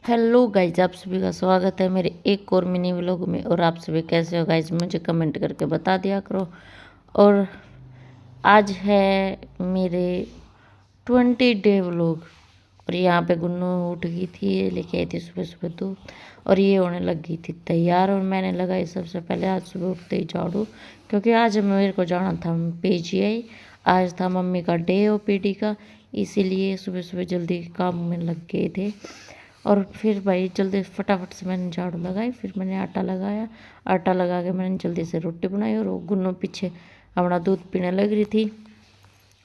Hello guys, आप सभी का स्वागत है मेरे एक और मिनी व्लॉग में। और आप सभी कैसे हो गाइज, मुझे कमेंट करके बता दिया करो। और आज है मेरे 20 डे व्लॉग। और यहाँ पे गुन्नू उठ गई थी, ये लेके आई थी सुबह सुबह दूध, और ये होने लग गई थी तैयार। और मैंने लगाई सबसे पहले आज सुबह उठते ही झाड़ू, क्योंकि आज मेरे को जाना था PGI। आज था मम्मी का डे OPD का, इसीलिए सुबह सुबह जल्दी काम में लग गए थे। और फिर भाई जल्दी फटाफट से मैंने झाड़ू लगाई, फिर मैंने आटा लगाया। आटा लगा के मैंने जल्दी से रोटी बनाई। और वो गुन्नू पीछे अपना दूध पीने लग रही थी,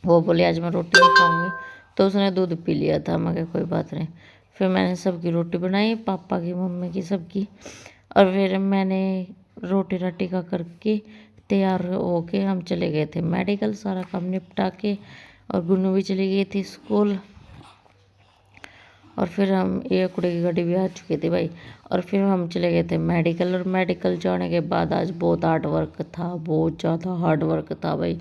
वो बोली आज मैं रोटी नहीं खाऊंगी, तो उसने दूध पी लिया था। मैं कहा कोई बात नहीं। फिर मैंने सबकी रोटी बनाई, पापा की, मम्मी की, सबकी। और फिर मैंने रोटी राटी का करके तैयार होके हम चले गए थे मेडिकल, सारा काम निपटा के। और गुन्नू भी चली गई थी स्कूल। और फिर हम, ये कूड़े की गाड़ी भी आ चुकी थी भाई। और फिर हम चले गए थे मेडिकल। और मेडिकल जाने के बाद आज बहुत हार्ड वर्क था, बहुत ज़्यादा हार्ड वर्क था भाई।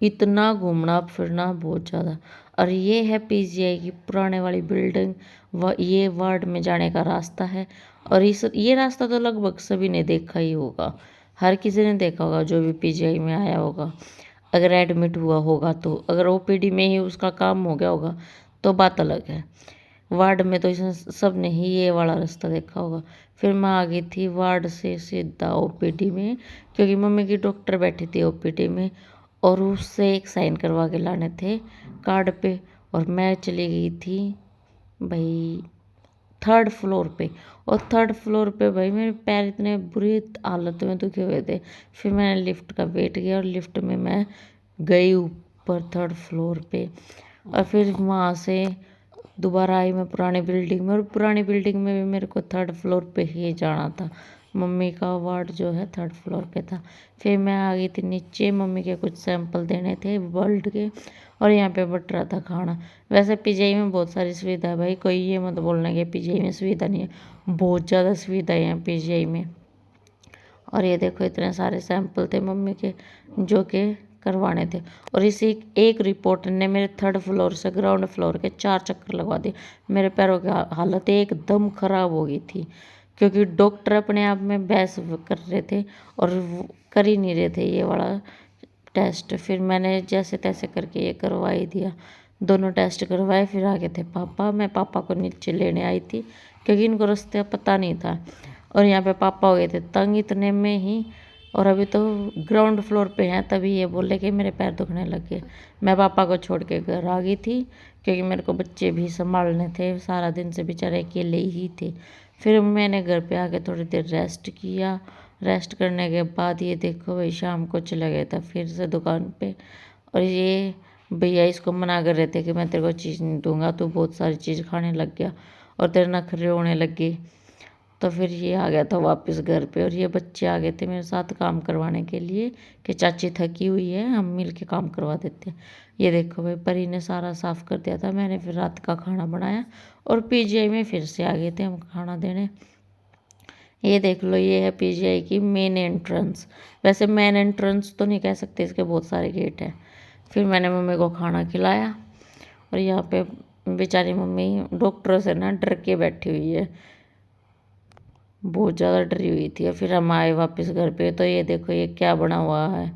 इतना घूमना फिरना बहुत ज़्यादा। और ये है PGI की पुराने वाली बिल्डिंग, ये वार्ड में जाने का रास्ता है। और ये रास्ता तो लगभग सभी ने देखा ही होगा, हर किसी ने देखा होगा जो भी PGI में आया होगा, अगर एडमिट हुआ होगा तो। अगर OPD में ही उसका काम हो गया होगा तो बात अलग है, वार्ड में तो इसने सब ने ही ये वाला रास्ता देखा होगा। फिर मैं आ गई थी वार्ड से सीधा OPD में, क्योंकि मम्मी की डॉक्टर बैठी थी OPD में, और उससे एक साइन करवा के लाने थे कार्ड पे। और मैं चली गई थी भाई 3rd फ्लोर पे। और 3rd फ्लोर पे भाई मेरे पैर इतने बुरी हालत में दुखे हुए थे। फिर मैंने लिफ्ट का वेट किया, और लिफ्ट में मैं गई ऊपर 3rd फ्लोर पे। और फिर वहाँ से दोबारा आई मैं पुरानी बिल्डिंग में। और पुरानी बिल्डिंग में भी मेरे को 3rd फ्लोर पे ही जाना था, मम्मी का वार्ड जो है 3rd फ्लोर पे था। फिर मैं आ गई थी नीचे, मम्मी के कुछ सैंपल देने थे ब्लड के। और यहाँ पे बट रहा था खाना। वैसे PGI में बहुत सारी सुविधा है भाई, कोई ये मत बोलना कि PGI में सुविधा नहीं है, बहुत ज़्यादा सुविधा है यहाँ PGI में। और ये देखो इतने सारे सैंपल थे मम्मी के जो कि करवाने थे। और इसी एक रिपोर्टर ने मेरे 3rd फ्लोर से ग्राउंड फ्लोर के 4 चक्कर लगवा दिए। मेरे पैरों की हालत एकदम ख़राब हो गई थी, क्योंकि डॉक्टर अपने आप में बहस कर रहे थे और कर ही नहीं रहे थे ये वाला टेस्ट। फिर मैंने जैसे तैसे करके ये करवा ही दिया, दोनों टेस्ट करवाए। फिर आगे थे पापा, मैं पापा को नीचे लेने आई थी, क्योंकि इनको रास्ते पता नहीं था। और यहाँ पे पापा हो गए थे तंग इतने में ही। और अभी तो ग्राउंड फ्लोर पे हैं, तभी ये बोले कि मेरे पैर दुखने लगे। मैं पापा को छोड़ के घर आ गई थी, क्योंकि मेरे को बच्चे भी संभालने थे, सारा दिन से बेचारे अकेले ही थे। फिर मैंने घर पे आके थोड़ी देर रेस्ट किया। रेस्ट करने के बाद ये देखो भाई शाम को चला गया था फिर से दुकान पे। और ये भैया इसको मना कर रहे थे कि मैं तेरे को चीज़ नहीं दूंगा, तो बहुत सारी चीज़ खाने लग गया और तेरे नखरे होने लग गए। तो फिर ये आ गया था वापस घर पे। और ये बच्चे आ गए थे मेरे साथ काम करवाने के लिए कि चाची थकी हुई है, हम मिल के काम करवा देते हैं। ये देखो भाई परी ने सारा साफ़ कर दिया था। मैंने फिर रात का खाना बनाया, और PGI में फिर से आ गए थे हम खाना देने। ये देख लो, ये है PGI की मेन एंट्रेंस। वैसे मेन एंट्रेंस तो नहीं कह सकते, इसके बहुत सारे गेट हैं। फिर मैंने मम्मी को खाना खिलाया। और यहाँ पे बेचारी मम्मी डॉक्टरों से ना डर के बैठी हुई है, बहुत ज़्यादा डरी हुई थी। और फिर हम आए वापस घर पे, तो ये देखो ये क्या बना हुआ है।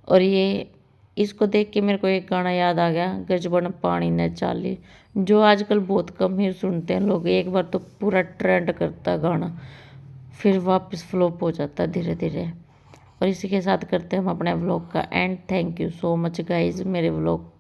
और ये इसको देख के मेरे को एक गाना याद आ गया, गजबन पानी ने चाली, जो आजकल बहुत कम ही सुनते हैं लोग। एक बार तो पूरा ट्रेंड करता है गाना, फिर वापस फ्लॉप हो जाता है धीरे धीरे। और इसी के साथ करते हैं हम अपने व्लॉग का and. Thank you so much guys मेरे व्लॉग